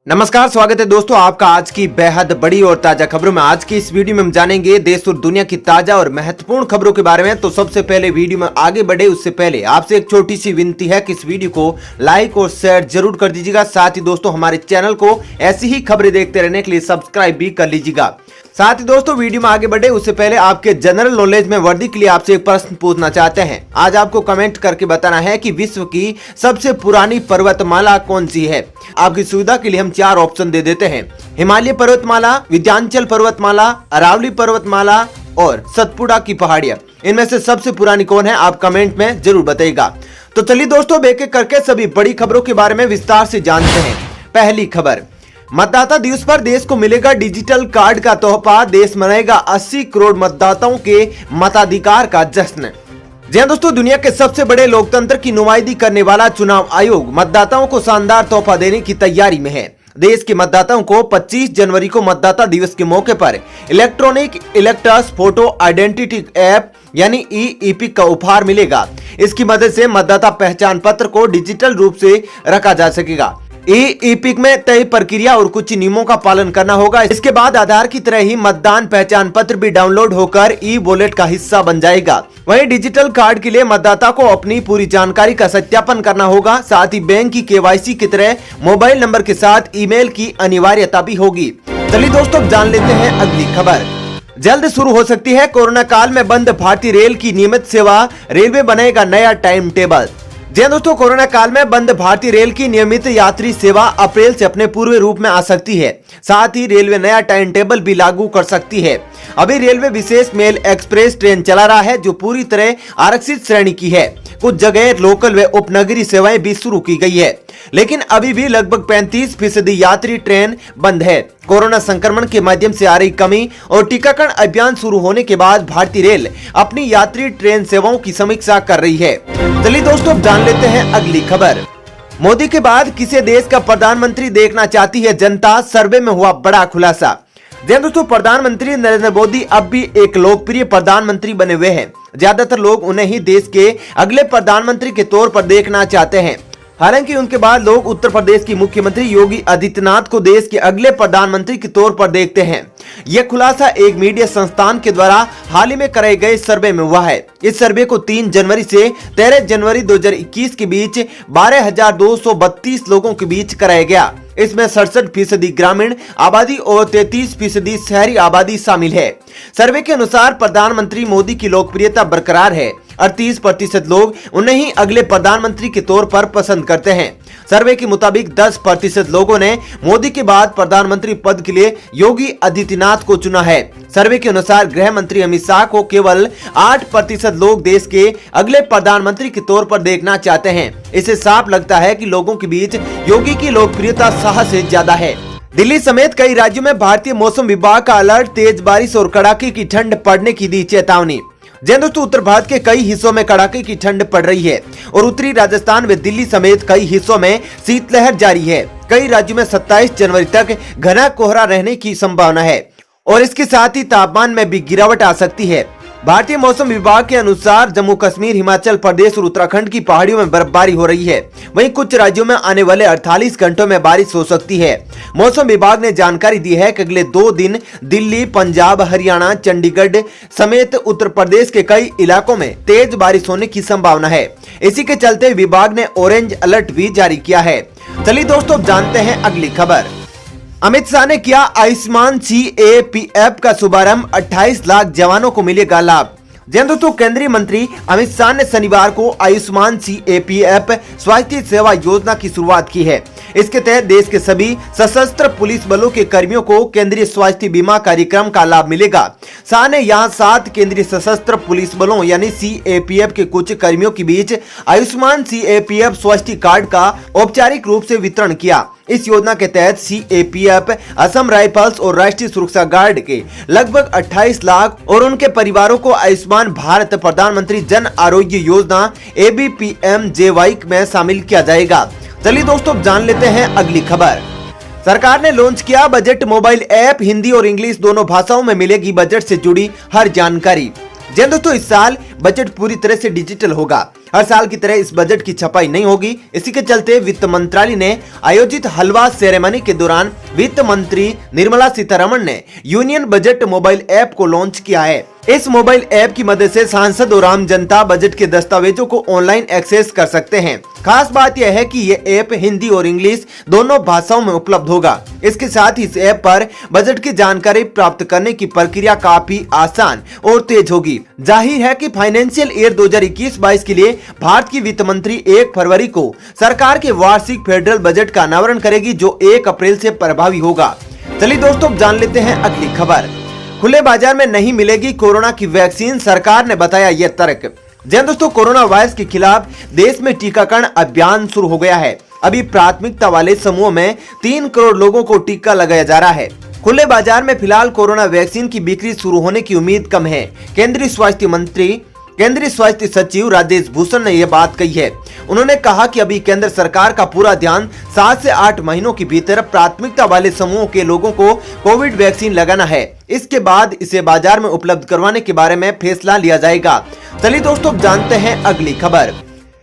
नमस्कार, स्वागत है दोस्तों आपका आज की बेहद बड़ी और ताजा खबरों में। आज की इस वीडियो में हम जानेंगे देश और दुनिया की ताजा और महत्वपूर्ण खबरों के बारे में। तो सबसे पहले वीडियो में आगे बढ़े उससे पहले आपसे एक छोटी सी विनती है कि इस वीडियो को लाइक और शेयर जरूर कर दीजिएगा। साथ ही दोस्तों हमारे चैनल को ऐसी ही खबरें देखते रहने के लिए सब्सक्राइब भी कर लीजिएगा। साथ ही दोस्तों वीडियो में आगे बढ़े उससे पहले आपके जनरल नॉलेज में वृद्धि के लिए आपसे एक प्रश्न पूछना चाहते हैं। आज आपको कमेंट करके बताना है कि विश्व की सबसे पुरानी पर्वतमाला कौन सी है। आपकी सुविधा के लिए हम 4 ऑप्शन दे देते हैं: हिमालय पर्वतमाला, विंध्याचल पर्वतमाला, अरावली पर्वतमाला और सतपुड़ा की पहाड़ियां। इनमें से सबसे पुरानी कौन है आप कमेंट में जरूर बताइएगा। तो चलिए दोस्तों एक एक करके सभी बड़ी खबरों के बारे में विस्तार से जानते हैं। पहली खबर, मतदाता दिवस पर देश को मिलेगा डिजिटल कार्ड का तोहफा। देश मनाएगा 80 करोड़ मतदाताओं के मताधिकार का जश्न। जी हां दोस्तों, दुनिया के सबसे बड़े लोकतंत्र की नुमाइंदगी करने वाला चुनाव आयोग मतदाताओं को शानदार तोहफा देने की तैयारी में है। देश के मतदाताओं को 25 जनवरी को मतदाता दिवस के मौके पर electronic electors photo identity app यानी ई-इपिक का उपहार मिलेगा। इसकी मदद से मतदाता पहचान पत्र को डिजिटल रूप से रखा जा सकेगा। ई-इपिक में तय प्रक्रिया और कुछ नियमों का पालन करना होगा। इसके बाद आधार की तरह ही मतदान पहचान पत्र भी डाउनलोड होकर ई वॉलेट का हिस्सा बन जाएगा। वहीं डिजिटल कार्ड के लिए मतदाता को अपनी पूरी जानकारी का सत्यापन करना होगा। साथ ही बैंक की केवाईसी की तरह मोबाइल नंबर के साथ ईमेल की अनिवार्यता भी होगी। चलिए दोस्तों जान लेते हैं अगली खबर। जल्द शुरू हो सकती है कोरोना काल में बंद भारतीय रेल की नियमित सेवा। रेलवे बनाएगा नया टाइम टेबल। जी दोस्तों, कोरोना काल में बंद भारतीय रेल की नियमित यात्री सेवा अप्रैल से अपने पूर्व रूप में आ सकती है। साथ ही रेलवे नया टाइम टेबल भी लागू कर सकती है। अभी रेलवे विशेष मेल एक्सप्रेस ट्रेन चला रहा है जो पूरी तरह आरक्षित श्रेणी की है। कुछ जगह लोकल व उपनगरीय सेवाएं भी शुरू की गई है, लेकिन अभी भी लगभग 35% यात्री ट्रेन बंद है। कोरोना संक्रमण के माध्यम से आ रही कमी और टीकाकरण अभियान शुरू होने के बाद भारतीय रेल अपनी यात्री ट्रेन सेवाओं की समीक्षा कर रही है। चलिए दोस्तों जान लेते हैं अगली खबर। मोदी के बाद किसे देश का प्रधानमंत्री देखना चाहती है जनता, सर्वे में हुआ बड़ा खुलासा। दोस्तों प्रधानमंत्री नरेंद्र मोदी अब भी एक लोकप्रिय प्रधानमंत्री बने हुए हैं। ज्यादातर लोग उन्हें ही देश के अगले प्रधानमंत्री के तौर पर देखना चाहते हैं। हालांकि उनके बाद लोग उत्तर प्रदेश की मुख्यमंत्री योगी आदित्यनाथ को देश के अगले प्रधानमंत्री के तौर पर देखते हैं। यह खुलासा एक मीडिया संस्थान के द्वारा हाल ही में कराए गए सर्वे में हुआ है। इस सर्वे को 3 जनवरी से 13 जनवरी 2021 के बीच 12,232 लोगों के बीच कराया गया। इसमें 67% ग्रामीण आबादी और 33% शहरी आबादी शामिल है। सर्वे के अनुसार प्रधानमंत्री मोदी की लोकप्रियता बरकरार है। 38% लोग उन्हें ही अगले प्रधानमंत्री के तौर पर पसंद करते हैं। सर्वे के मुताबिक 10% लोगों ने मोदी के बाद प्रधानमंत्री पद के लिए योगी आदित्यनाथ को चुना है। सर्वे के अनुसार गृह मंत्री अमित शाह को केवल 8% लोग देश के अगले प्रधानमंत्री के तौर पर देखना चाहते हैं। इससे साफ लगता है कि लोगों के बीच योगी की लोकप्रियता शाह से ज्यादा है। दिल्ली समेत कई राज्यों में भारतीय मौसम विभाग का अलर्ट, तेज बारिश और कड़ाके की ठंड पड़ने की दी चेतावनी। दोस्तों उत्तर भारत के कई हिस्सों में कड़ाके की ठंड पड़ रही है और उत्तरी राजस्थान व दिल्ली समेत कई हिस्सों में शीतलहर जारी है। कई राज्यों में 27 जनवरी तक घना कोहरा रहने की संभावना है और इसके साथ ही तापमान में भी गिरावट आ सकती है। भारतीय मौसम विभाग के अनुसार जम्मू कश्मीर, हिमाचल प्रदेश और उत्तराखंड की पहाड़ियों में बर्फबारी हो रही है। वहीं कुछ राज्यों में आने वाले 48 घंटों में बारिश हो सकती है। मौसम विभाग ने जानकारी दी है कि अगले 2 दिन दिल्ली, पंजाब, हरियाणा, चंडीगढ़ समेत उत्तर प्रदेश के कई इलाकों में तेज बारिश होने की संभावना है। इसी के चलते विभाग ने ऑरेंज अलर्ट भी जारी किया है। चलिए दोस्तों जानते हैं अगली खबर। अमित शाह ने किया आयुष्मान CAPF का शुभारंभ, 28 लाख जवानों को मिलेगा लाभ। दोस्तों केंद्रीय मंत्री अमित शाह ने शनिवार को आयुष्मान CAPF स्वास्थ्य सेवा योजना की शुरुआत की है। इसके तहत देश के सभी सशस्त्र पुलिस बलों के कर्मियों को केंद्रीय स्वास्थ्य बीमा कार्यक्रम का लाभ मिलेगा। शाह ने यहाँ 7 केंद्रीय सशस्त्र पुलिस बलों यानी CAPF के कुछ कर्मियों के बीच आयुष्मान CAPF स्वास्थ्य कार्ड का औपचारिक रूप से वितरण किया। इस योजना के तहत CAPF, असम राइफल्स और राष्ट्रीय सुरक्षा गार्ड के लगभग 28 लाख और उनके परिवारों को आयुष्मान भारत प्रधानमंत्री जन आरोग्य योजना ABPMJY में शामिल किया जाएगा। चलिए दोस्तों जान लेते हैं अगली खबर। सरकार ने लॉन्च किया बजट मोबाइल ऐप, हिंदी और इंग्लिश दोनों भाषाओं में मिलेगी बजट से जुड़ी हर जानकारी। जी दोस्तों, इस साल बजट पूरी तरह से डिजिटल होगा। हर साल की तरह इस बजट की छपाई नहीं होगी। इसी के चलते वित्त मंत्रालय ने आयोजित हलवा सेरेमनी के दौरान वित्त मंत्री निर्मला सीतारमण ने यूनियन बजट मोबाइल ऐप को लॉन्च किया है। इस मोबाइल ऐप की मदद से सांसद और आम जनता बजट के दस्तावेजों को ऑनलाइन एक्सेस कर सकते हैं। खास बात यह है कि ये ऐप हिंदी और इंग्लिश दोनों भाषाओं में उपलब्ध होगा। इसके साथ ही इस ऐप पर बजट की जानकारी प्राप्त करने की प्रक्रिया काफी आसान और तेज होगी। जाहिर है कि फाइनेंशियल ईयर 2021-22 के लिए भारत की वित्त मंत्री 1 फरवरी को सरकार के वार्षिक फेडरल बजट का अनावरण करेगी, जो 1 अप्रैल से प्रभावी होगा। चलिए दोस्तों, जान लेते हैं अगली खबर। खुले बाजार में नहीं मिलेगी कोरोना की वैक्सीन, सरकार ने बताया यह तर्क। जी दोस्तों, कोरोना वायरस के खिलाफ देश में टीकाकरण अभियान शुरू हो गया है। अभी प्राथमिकता वाले समूह में 3 करोड़ लोगों को टीका लगाया जा रहा है। खुले बाजार में फिलहाल कोरोना वैक्सीन की बिक्री शुरू होने की उम्मीद कम है। केंद्रीय स्वास्थ्य सचिव राजेश भूषण ने यह बात कही है। उन्होंने कहा कि अभी केंद्र सरकार का पूरा ध्यान 7 से 8 महीनों के भीतर प्राथमिकता वाले समूह के लोगों को कोविड वैक्सीन लगाना है। इसके बाद इसे बाजार में उपलब्ध करवाने के बारे में फैसला लिया जाएगा। चलिए दोस्तों, जानते हैं अगली खबर।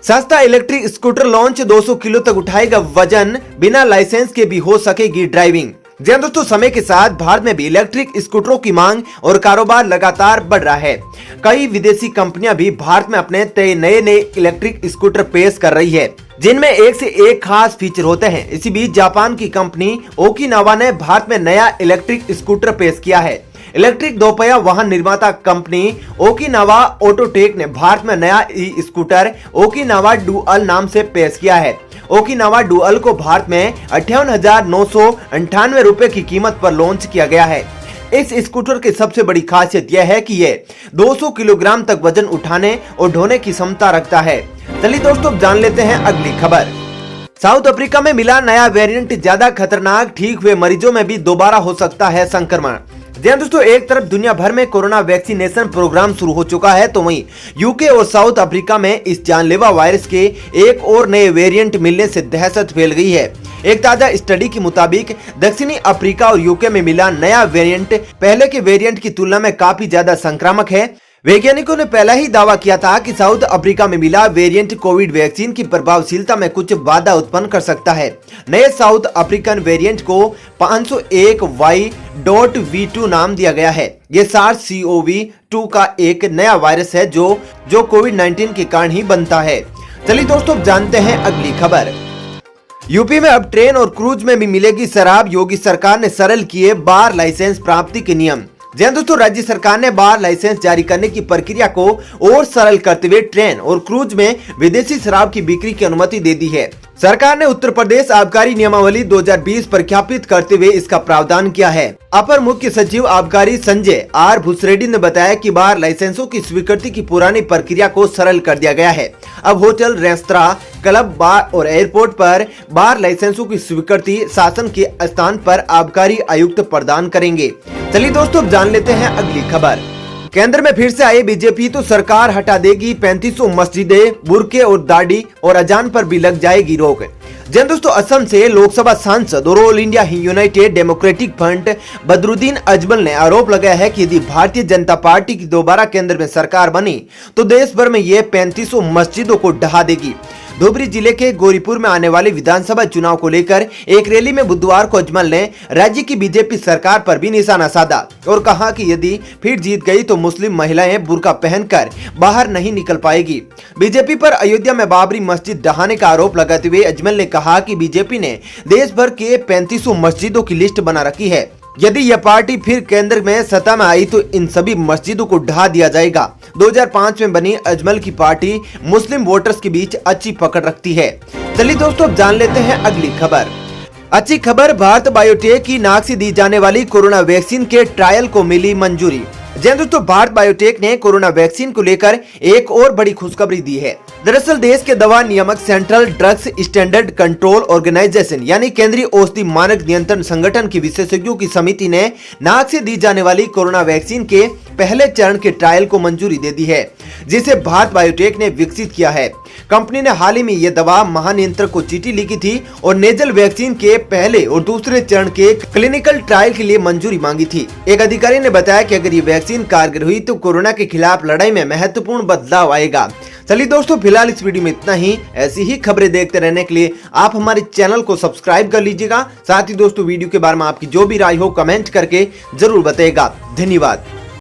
सस्ता इलेक्ट्रिक स्कूटर लॉन्च, 200 किलो तक उठाएगा वजन, बिना लाइसेंस के भी हो सकेगी ड्राइविंग। जी दोस्तों, समय के साथ भारत में भी इलेक्ट्रिक स्कूटरों की मांग और कारोबार लगातार बढ़ रहा है। कई विदेशी कंपनियां भी भारत में अपने नए इलेक्ट्रिक स्कूटर पेश कर रही है, जिनमें एक से एक खास फीचर होते हैं। इसी बीच जापान की कंपनी ओकिनावा ने भारत में नया इलेक्ट्रिक स्कूटर पेश किया है। इलेक्ट्रिक दोपहिया वाहन निर्माता कंपनी ओकिनावा ऑटोटेक ने भारत में नया ई स्कूटर ओकिनावा डुअल नाम से पेश किया है। ओकिनावा डुअल को भारत में 58,998 रुपए की कीमत पर लॉन्च किया गया है। इस स्कूटर की सबसे बड़ी खासियत यह है कि ये 200 किलोग्राम तक वजन उठाने और ढोने की क्षमता रखता है। चलिए दोस्तों, जान लेते हैं अगली खबर। साउथ अफ्रीका में मिला नया वेरिएंट ज्यादा खतरनाक, ठीक हुए मरीजों में भी दोबारा हो सकता है संक्रमण। जी दोस्तों, एक तरफ दुनिया भर में कोरोना वैक्सीनेशन प्रोग्राम शुरू हो चुका है, तो वहीं यूके और साउथ अफ्रीका में इस जानलेवा वायरस के एक और नए वेरिएंट मिलने से दहशत फैल गई है। एक ताजा स्टडी के मुताबिक दक्षिणी अफ्रीका और यूके में मिला नया वेरिएंट पहले के वेरिएंट की तुलना में काफी ज्यादा संक्रामक है। वैज्ञानिकों ने पहला ही दावा किया था कि साउथ अफ्रीका में मिला वेरिएंट कोविड वैक्सीन की प्रभावशीलता में कुछ बाधा उत्पन्न कर सकता है। नए साउथ अफ्रीकन वेरिएंट को 501Y.V2 नाम दिया गया है। ये SARS-CoV-2 का एक नया वायरस है जो कोविड-19 के कारण ही बनता है। चलिए दोस्तों, जानते हैं अगली खबर। यूपी में अब ट्रेन और क्रूज में भी मिलेगी शराब, योगी सरकार ने सरल किए बार लाइसेंस प्राप्ति के नियम। जी दोस्तों, राज्य सरकार ने बार लाइसेंस जारी करने की प्रक्रिया को और सरल करते हुए ट्रेन और क्रूज में विदेशी शराब की बिक्री की अनुमति दे दी है। सरकार ने उत्तर प्रदेश आबकारी नियमावली 2020 प्रख्यापित करते हुए इसका प्रावधान किया है। अपर मुख्य सचिव आबकारी संजय आर भूसरेड्डी ने बताया कि बार लाइसेंसों की स्वीकृति की पुरानी प्रक्रिया को सरल कर दिया गया है। अब होटल, रेस्तरां, क्लब, बार और एयरपोर्ट पर बार लाइसेंसों की स्वीकृति शासन के स्थान पर आबकारी आयुक्त प्रदान करेंगे। चलिए दोस्तों, जान लेते हैं अगली खबर। केंद्र में फिर से आई बीजेपी तो सरकार हटा देगी 3500 मस्जिदें, बुरके और दाढ़ी और अजान पर भी लग जाएगी रोक। जी दोस्तों, असम से लोकसभा सांसद और all India United democratic front Badruddin Ajmal ने आरोप लगाया है कि यदि भारतीय जनता पार्टी की दोबारा केंद्र में सरकार बनी तो देश भर में ये 3500 मस्जिदों को ढहा देगी। धुबरी जिले के गौरीपुर में आने वाले विधानसभा चुनाव को लेकर एक रैली में बुधवार को अजमल ने राज्य की बीजेपी सरकार पर भी निशाना साधा और कहा कि यदि फिर जीत गई तो मुस्लिम महिलाएं बुर्का पहनकर बाहर नहीं निकल पाएगी। बीजेपी पर अयोध्या में बाबरी मस्जिद ढहाने का आरोप लगाते हुए अजमल ने कहा कि बीजेपी ने देश भर के 3500 मस्जिदों की लिस्ट बना रखी है। यदि यह पार्टी फिर केंद्र में सत्ता में आई तो इन सभी मस्जिदों को ढहा दिया जाएगा। 2005 में बनी अजमल की पार्टी मुस्लिम वोटर्स के बीच अच्छी पकड़ रखती है। चलिए दोस्तों, जान लेते हैं अगली खबर। अच्छी खबर, भारत बायोटेक की नाक से दी जाने वाली कोरोना वैक्सीन के ट्रायल को मिली मंजूरी। जी दोस्तों, भारत बायोटेक ने कोरोना वैक्सीन को लेकर एक और बड़ी खुशखबरी दी है। दरअसल देश के दवा नियामक central drugs standard control organisation यानी केंद्रीय औषधि मानक नियंत्रण संगठन की विशेषज्ञों की समिति ने नाक से दी जाने वाली कोरोना वैक्सीन के पहले चरण के ट्रायल को मंजूरी दे दी है, जिसे भारत बायोटेक ने विकसित किया है। कंपनी ने हाल ही में यह दवा महानियंत्रक को चिट्ठी लिखी थी और नेजल वैक्सीन के पहले और दूसरे चरण के क्लिनिकल ट्रायल के लिए मंजूरी मांगी थी। एक अधिकारी ने बताया कि अगर ये वैक्सीन कारगर हुई तो कोरोना के खिलाफ लड़ाई में महत्वपूर्ण बदलाव आएगा। चलिए दोस्तों, फिलहाल इस वीडियो में इतना ही। ऐसी ही खबरें देखते रहने के लिए आप हमारे चैनल को सब्सक्राइब कर लीजिएगा। साथ ही दोस्तों, वीडियो के बारे में आपकी जो भी राय हो कमेंट करके जरूर बताइएगा। धन्यवाद।